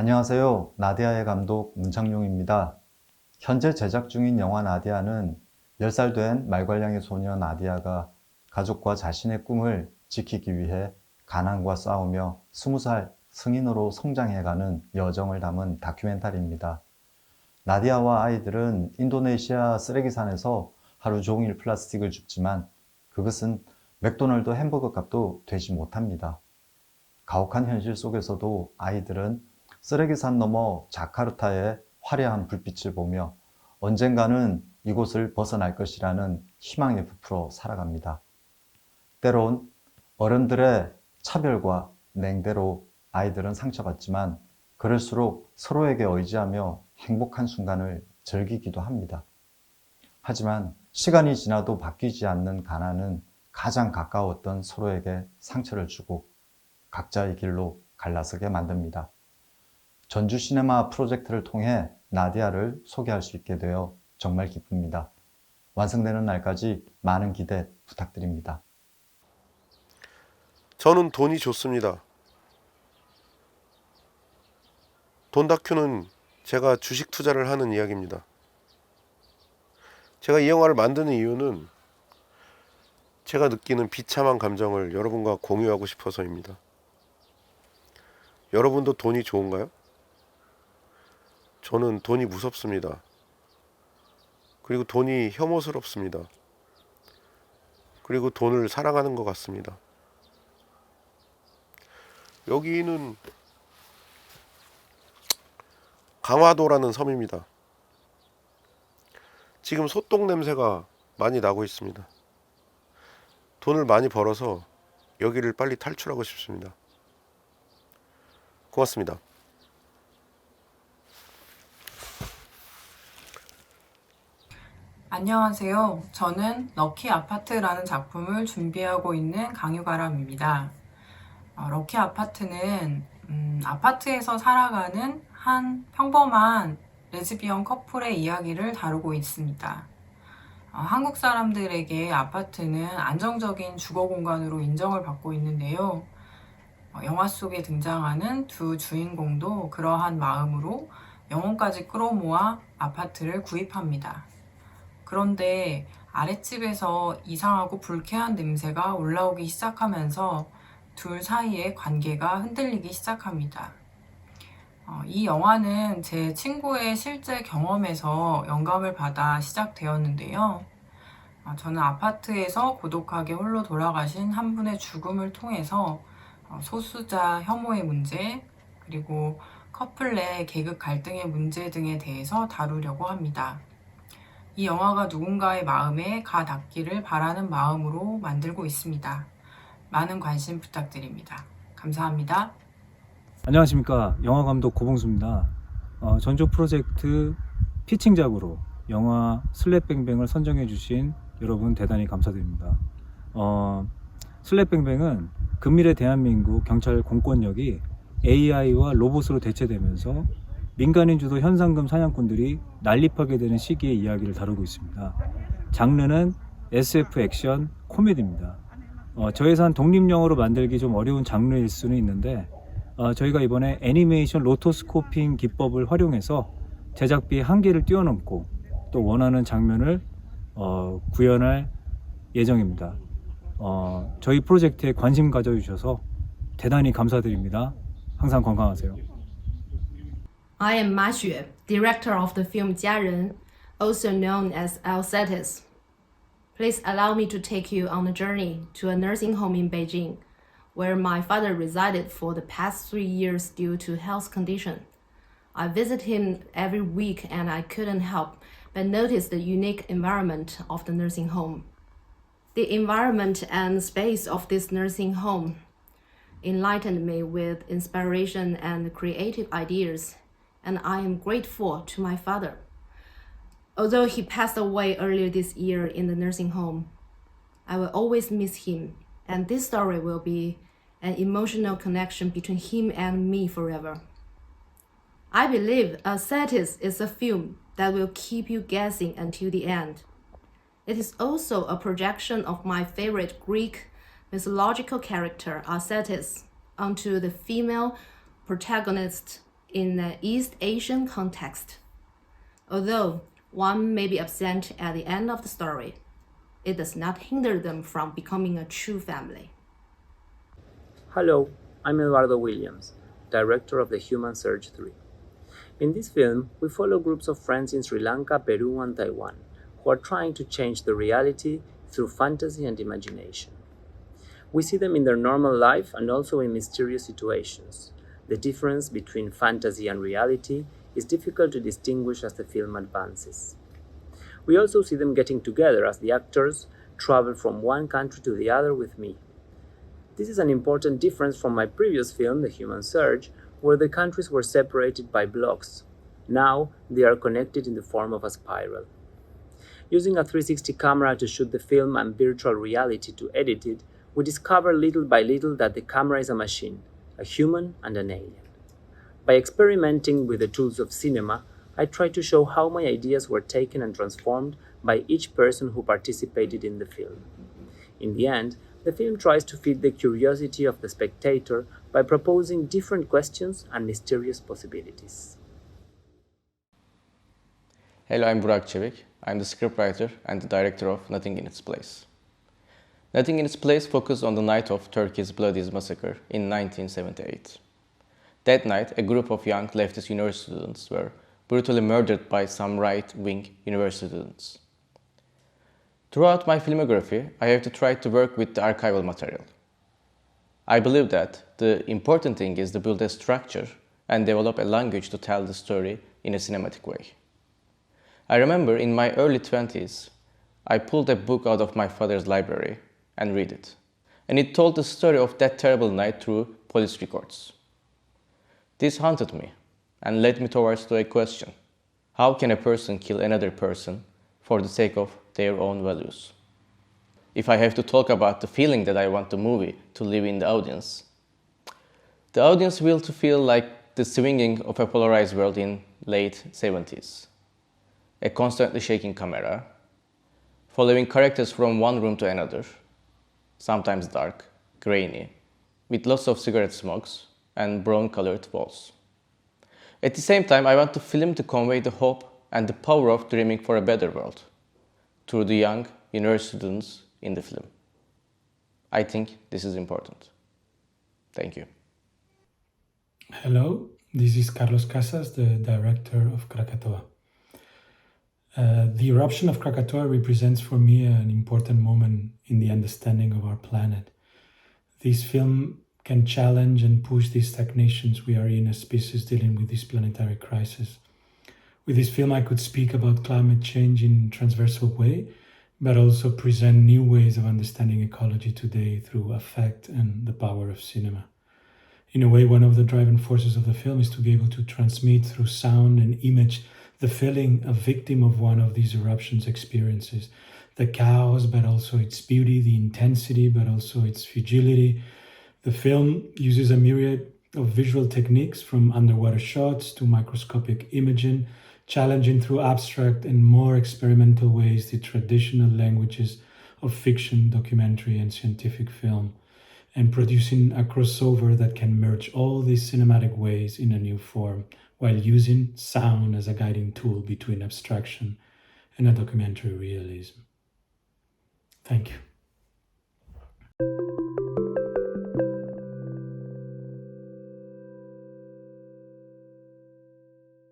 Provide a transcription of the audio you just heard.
안녕하세요. 나디아의 감독 문창용입니다. 현재 제작 중인 영화 나디아는 10살 된 말괄량의 소녀 나디아가 가족과 자신의 꿈을 지키기 위해 가난과 싸우며 20살 성인으로 성장해가는 여정을 담은 다큐멘터리입니다. 나디아와 아이들은 인도네시아 쓰레기산에서 하루 종일 플라스틱을 줍지만 그것은 맥도날드 햄버거 값도 되지 못합니다. 가혹한 현실 속에서도 아이들은 쓰레기산 너머 자카르타의 화려한 불빛을 보며 언젠가는 이곳을 벗어날 것이라는 희망에 부풀어 살아갑니다. 때론 어른들의 차별과 냉대로 아이들은 상처받지만 그럴수록 서로에게 의지하며 행복한 순간을 즐기기도 합니다. 하지만 시간이 지나도 바뀌지 않는 가난은 가장 가까웠던 서로에게 상처를 주고 각자의 길로 갈라서게 만듭니다. 전주 시네마 프로젝트를 통해 나디아를 소개할 수 있게 되어 정말 기쁩니다. 완성되는 날까지 많은 기대 부탁드립니다. 저는 돈이 좋습니다. 돈 다큐는 제가 주식 투자를 하는 이야기입니다. 제가 이 영화를 만드는 이유는 제가 느끼는 비참한 감정을 여러분과 공유하고 싶어서입니다. 여러분도 돈이 좋은가요? 저는 돈이 무섭습니다. 그리고 돈이 혐오스럽습니다. 그리고 돈을 사랑하는 것 같습니다. 여기는 강화도라는 섬입니다. 지금 소똥 냄새가 많이 나고 있습니다. 돈을 많이 벌어서 여기를 빨리 탈출하고 싶습니다. 고맙습니다. 안녕하세요. 저는 럭키 아파트라는 작품을 준비하고 있는 강유가람입니다. 럭키 아파트는 아파트에서 살아가는 한 평범한 레즈비언 커플의 이야기를 다루고 있습니다. 한국 사람들에게 아파트는 안정적인 주거 공간으로 인정을 받고 있는데요. 영화 속에 등장하는 두 주인공도 그러한 마음으로 영혼까지 끌어모아 아파트를 구입합니다. 그런데 아랫집에서 이상하고 불쾌한 냄새가 올라오기 시작하면서 둘 사이의 관계가 흔들리기 시작합니다. 이 영화는 제 친구의 실제 경험에서 영감을 받아 시작되었는데요. 저는 아파트에서 고독하게 홀로 돌아가신 한 분의 죽음을 통해서 소수자 혐오의 문제, 그리고 커플 내 계급 갈등의 문제 등에 대해서 다루려고 합니다. 이 영화가 누군가의 마음에 가 닿기를 바라는 마음으로 만들고 있습니다. 많은 관심 부탁드립니다. 감사합니다. 안녕하십니까. 영화감독 고봉수입니다. 전주 프로젝트 피칭작으로 영화 슬랩뱅뱅을 선정해 주신 여러분 대단히 감사드립니다. 슬랩뱅뱅은 금밀의 대한민국 경찰 공권력이 AI와 로봇으로 대체되면서 민간인 주도 현상금 사냥꾼들이 난립하게 되는 시기의 이야기를 다루고 있습니다. 장르는 SF 액션 코미디입니다. 저예산 독립영화로 만들기 좀 어려운 장르일 수는 있는데 저희가 이번에 애니메이션 로토스코핑 기법을 활용해서 제작비 한계를 뛰어넘고 또 원하는 장면을 구현할 예정입니다. 저희 프로젝트에 관심 가져주셔서 대단히 감사드립니다. 항상 건강하세요. I am Ma Xue, director of the film Jiaren, also known as Alcetis. Please allow me to take you on a journey to a nursing home in Beijing, where my father resided for the past 3 years due to health condition. I visit him every week and I couldn't help but notice the unique environment of the nursing home. The environment and space of this nursing home enlightened me with inspiration and creative ideas, and I am grateful to my father. Although he passed away earlier this year in the nursing home, I will always miss him, and this story will be an emotional connection between him and me forever. I believe Alcetis is a film that will keep you guessing until the end. It is also a projection of my favorite Greek mythological character Alcetis onto the female protagonist in the East Asian context. Although one may be absent at the end of the story, it does not hinder them from becoming a true family. Hello, I'm Eduardo Williams, director of The Human Surge 3. In this film, we follow groups of friends in Sri Lanka, Peru, and Taiwan who are trying to change the reality through fantasy and imagination. We see them in their normal life and also in mysterious situations. The difference between fantasy and reality is difficult to distinguish as the film advances. We also see them getting together as the actors travel from one country to the other with me. This is an important difference from my previous film, The Human Surge, where the countries were separated by blocks. Now they are connected in the form of a spiral. Using a 360 camera to shoot the film and virtual reality to edit it, we discover little by little that the camera is a machine, a human and an alien. By experimenting with the tools of cinema, I tried to show how my ideas were taken and transformed by each person who participated in the film. In the end, the film tries to feed the curiosity of the spectator by proposing different questions and mysterious possibilities. Hello, I'm Burak Çevik. I'm the scriptwriter and the director of Nothing in Its Place. Nothing in Its Place focused on the night of Turkey's bloody massacre in 1978. That night, a group of young leftist university students were brutally murdered by some right-wing university students. Throughout my filmography, I have to try to work with the archival material. I believe that the important thing is to build a structure and develop a language to tell the story in a cinematic way. I remember in my early 20s, I pulled a book out of my father's library and read it. And it told the story of that terrible night through police records. This haunted me and led me towards a question. How can a person kill another person for the sake of their own values? If I have to talk about the feeling that I want the movie to leave in the audience will to feel like the swinging of a polarized world in late 70s. A constantly shaking camera, following characters from one room to another, sometimes dark, grainy, with lots of cigarette smokes and brown-colored walls. At the same time, I want the film to convey the hope and the power of dreaming for a better world through the young university students in the film. I think this is important. Thank you. Hello, this is Carlos Casas, the director of Krakatoa. The eruption of Krakatoa represents for me an important moment in the understanding of our planet. This film can challenge and push these stagnations we are in as species dealing with this planetary crisis. With this film, I could speak about climate change in a transversal way, but also present new ways of understanding ecology today through affect and the power of cinema. In a way, one of the driving forces of the film is to be able to transmit through sound and image the feeling a victim of one of these eruptions experiences. The chaos, but also its beauty, the intensity, but also its fragility. The film uses a myriad of visual techniques from underwater shots to microscopic imaging, challenging through abstract and more experimental ways the traditional languages of fiction, documentary, and scientific film, and producing a crossover that can merge all these cinematic ways in a new form, while using sound as a guiding tool between abstraction and a documentary realism. Thank you.